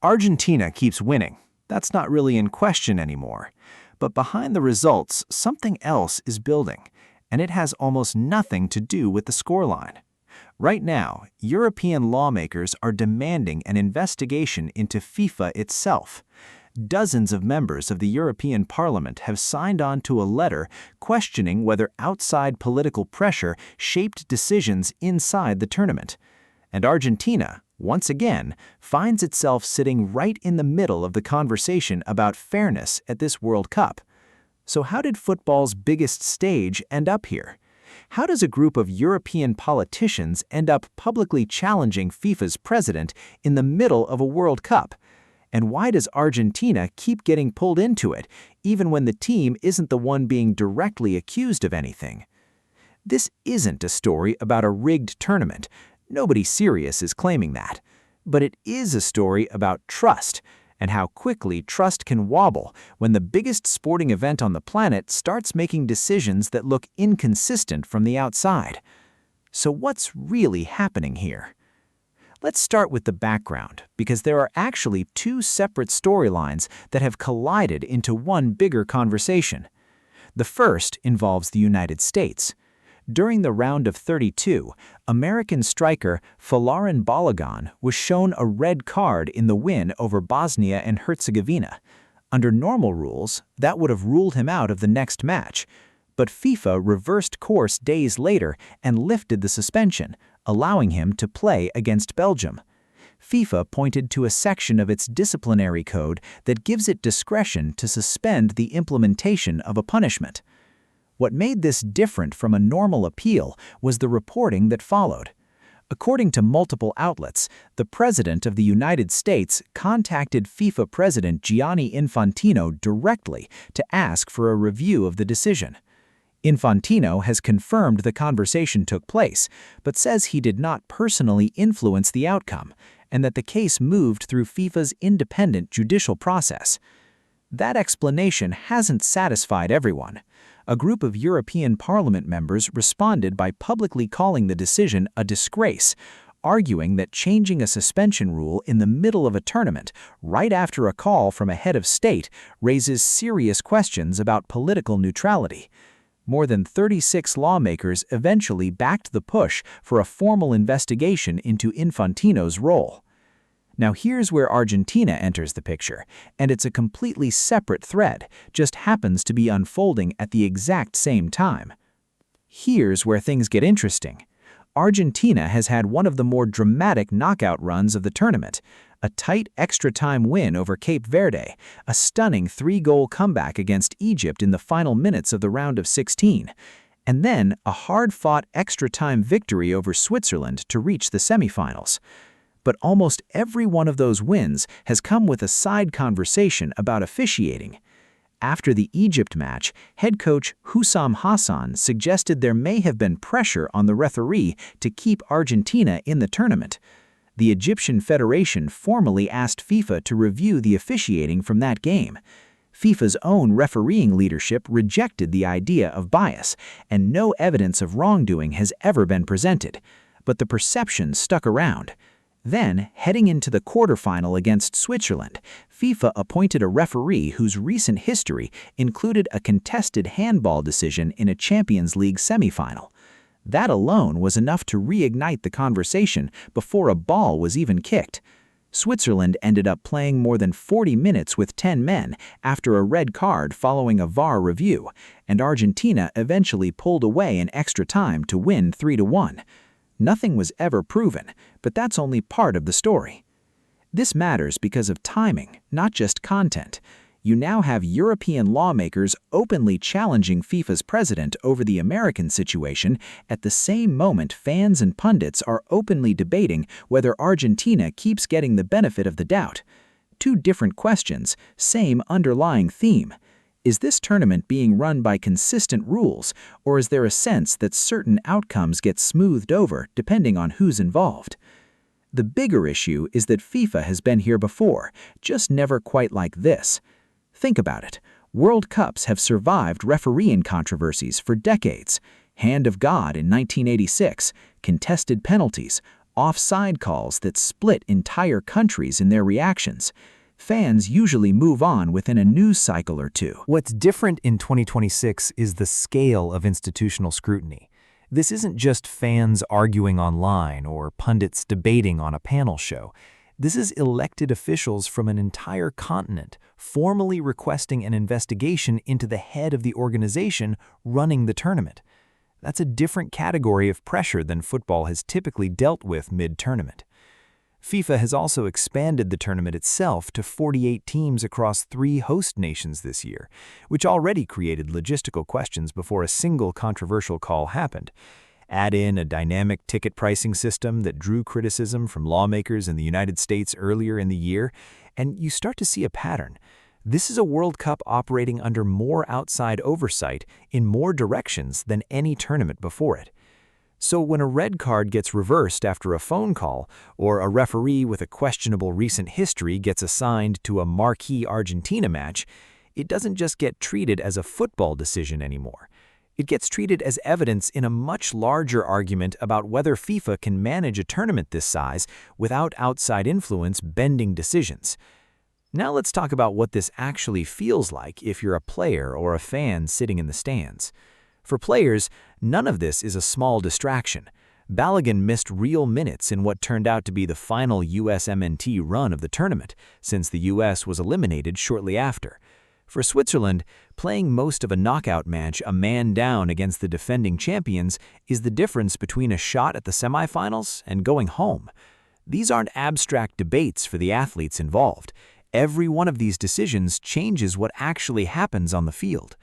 Argentina keeps winning. That's not really in question anymore. But behind the results, something else is building, and it has almost nothing to do with the scoreline. Right now, European lawmakers are demanding an investigation into FIFA itself. Dozens of members of the European Parliament have signed on to a letter questioning whether outside political pressure shaped decisions inside the tournament. And Argentina, once again, finds itself sitting right in the middle of the conversation about fairness at this World Cup. So how did football's biggest stage end up here? How does a group of European politicians end up publicly challenging FIFA's president in the middle of a World Cup? And why does Argentina keep getting pulled into it, even when the team isn't the one being directly accused of anything? This isn't a story about a rigged tournament. Nobody serious is claiming that. But it is a story about trust, and how quickly trust can wobble when the biggest sporting event on the planet starts making decisions that look inconsistent from the outside. So what's really happening here? Let's start with the background, because there are actually two separate storylines that have collided into one bigger conversation. The first involves the United States. During the round of 32, American striker Folarin Balogun was shown a red card in the win over Bosnia and Herzegovina. Under normal rules, that would have ruled him out of the next match. But FIFA reversed course days later and lifted the suspension, allowing him to play against Belgium. FIFA pointed to a section of its disciplinary code that gives it discretion to suspend the implementation of a punishment. What made this different from a normal appeal was the reporting that followed. According to multiple outlets, the President of the United States contacted FIFA President Gianni Infantino directly to ask for a review of the decision. Infantino has confirmed the conversation took place, but says he did not personally influence the outcome, and that the case moved through FIFA's independent judicial process. That explanation hasn't satisfied everyone. A group of European Parliament members responded by publicly calling the decision a disgrace, arguing that changing a suspension rule in the middle of a tournament, right after a call from a head of state, raises serious questions about political neutrality. More than 36 lawmakers eventually backed the push for a formal investigation into Infantino's role. Now here's where Argentina enters the picture, and it's a completely separate thread, just happens to be unfolding at the exact same time. Here's where things get interesting. Argentina has had one of the more dramatic knockout runs of the tournament, a tight extra-time win over Cape Verde, a stunning 3-goal comeback against Egypt in the final minutes of the round of 16, and then a hard-fought extra-time victory over Switzerland to reach the semifinals. But almost every one of those wins has come with a side conversation about officiating. After the Egypt match, head coach Hussam Hassan suggested there may have been pressure on the referee to keep Argentina in the tournament. The Egyptian Federation formally asked FIFA to review the officiating from that game. FIFA's own refereeing leadership rejected the idea of bias, and no evidence of wrongdoing has ever been presented. But the perception stuck around. Then, heading into the quarterfinal against Switzerland, FIFA appointed a referee whose recent history included a contested handball decision in a Champions League semifinal. That alone was enough to reignite the conversation before a ball was even kicked. Switzerland ended up playing more than 40 minutes with 10 men after a red card following a VAR review, and Argentina eventually pulled away in extra time to win 3-1. Nothing was ever proven, but that's only part of the story. This matters because of timing, not just content. You now have European lawmakers openly challenging FIFA's president over the American situation at the same moment fans and pundits are openly debating whether Argentina keeps getting the benefit of the doubt. Two different questions, same underlying theme. Is this tournament being run by consistent rules, or is there a sense that certain outcomes get smoothed over depending on who's involved? The bigger issue is that FIFA has been here before, just never quite like this. Think about it. World Cups have survived refereeing controversies for decades. Hand of God in 1986, contested penalties, offside calls that split entire countries in their reactions. Fans usually move on within a news cycle or two. What's different in 2026 is the scale of institutional scrutiny. This isn't just fans arguing online or pundits debating on a panel show. This is elected officials from an entire continent formally requesting an investigation into the head of the organization running the tournament. That's a different category of pressure than football has typically dealt with mid-tournament. FIFA has also expanded the tournament itself to 48 teams across 3 host nations this year, which already created logistical questions before a single controversial call happened. Add in a dynamic ticket pricing system that drew criticism from lawmakers in the United States earlier in the year, and you start to see a pattern. This is a World Cup operating under more outside oversight in more directions than any tournament before it. So when a red card gets reversed after a phone call, or a referee with a questionable recent history gets assigned to a marquee Argentina match, it doesn't just get treated as a football decision anymore. It gets treated as evidence in a much larger argument about whether FIFA can manage a tournament this size without outside influence bending decisions. Now let's talk about what this actually feels like if you're a player or a fan sitting in the stands. For players, none of this is a small distraction. Balogun missed real minutes in what turned out to be the final USMNT run of the tournament, since the US was eliminated shortly after. For Switzerland, playing most of a knockout match a man down against the defending champions is the difference between a shot at the semifinals and going home. These aren't abstract debates for the athletes involved. Every one of these decisions changes what actually happens on the field.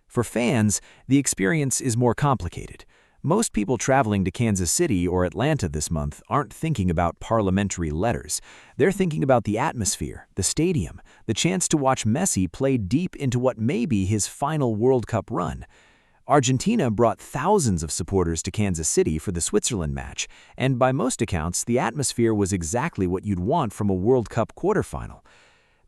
For fans, the experience is more complicated. Most people traveling to Kansas City or Atlanta this month aren't thinking about parliamentary letters. They're thinking about the atmosphere, the stadium, the chance to watch Messi play deep into what may be his final World Cup run. Argentina brought thousands of supporters to Kansas City for the Switzerland match, and by most accounts, the atmosphere was exactly what you'd want from a World Cup quarterfinal.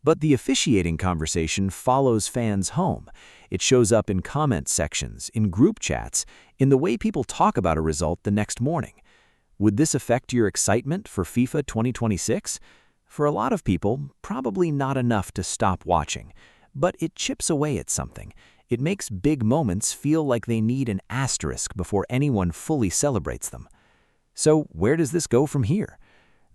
But the officiating conversation follows fans home. It shows up in comment sections, in group chats, in the way people talk about a result the next morning. Would this affect your excitement for FIFA 2026? For a lot of people, probably not enough to stop watching. But it chips away at something. It makes big moments feel like they need an asterisk before anyone fully celebrates them. So where does this go from here?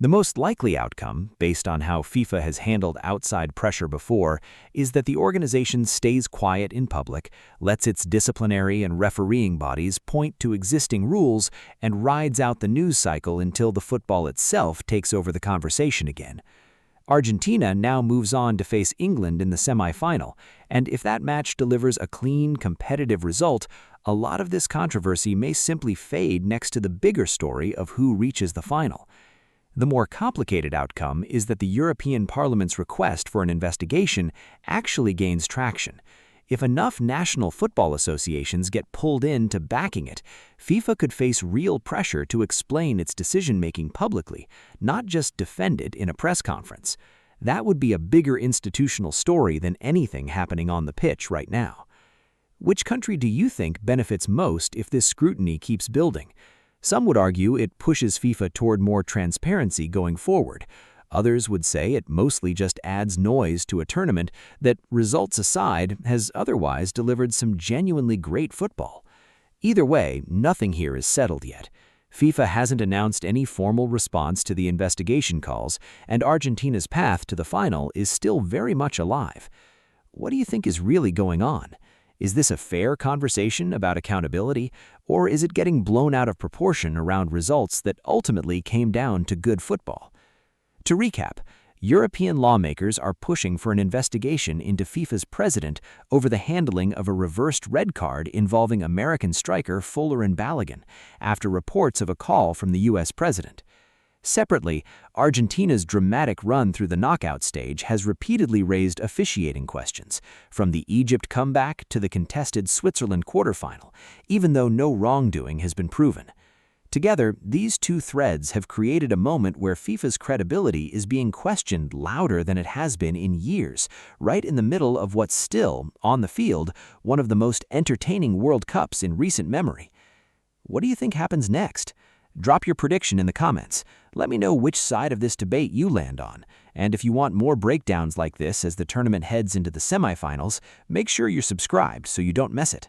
The most likely outcome, based on how FIFA has handled outside pressure before, is that the organization stays quiet in public, lets its disciplinary and refereeing bodies point to existing rules, and rides out the news cycle until the football itself takes over the conversation again. Argentina now moves on to face England in the semi-final, and if that match delivers a clean, competitive result, a lot of this controversy may simply fade next to the bigger story of who reaches the final. The more complicated outcome is that the European Parliament's request for an investigation actually gains traction. If enough national football associations get pulled into backing it, FIFA could face real pressure to explain its decision-making publicly, not just defend it in a press conference. That would be a bigger institutional story than anything happening on the pitch right now. Which country do you think benefits most if this scrutiny keeps building? Some would argue it pushes FIFA toward more transparency going forward. Others would say it mostly just adds noise to a tournament that, results aside, has otherwise delivered some genuinely great football. Either way, nothing here is settled yet. FIFA hasn't announced any formal response to the investigation calls, and Argentina's path to the final is still very much alive. What do you think is really going on? Is this a fair conversation about accountability, or is it getting blown out of proportion around results that ultimately came down to good football? To recap, European lawmakers are pushing for an investigation into FIFA's president over the handling of a reversed red card involving American striker Fuller and Balogun after reports of a call from the U.S. president. Separately, Argentina's dramatic run through the knockout stage has repeatedly raised officiating questions, from the Egypt comeback to the contested Switzerland quarterfinal, even though no wrongdoing has been proven. Together, these two threads have created a moment where FIFA's credibility is being questioned louder than it has been in years, right in the middle of what's still, on the field, one of the most entertaining World Cups in recent memory. What do you think happens next? Drop your prediction in the comments. Let me know which side of this debate you land on. And if you want more breakdowns like this as the tournament heads into the semifinals, make sure you're subscribed so you don't miss it.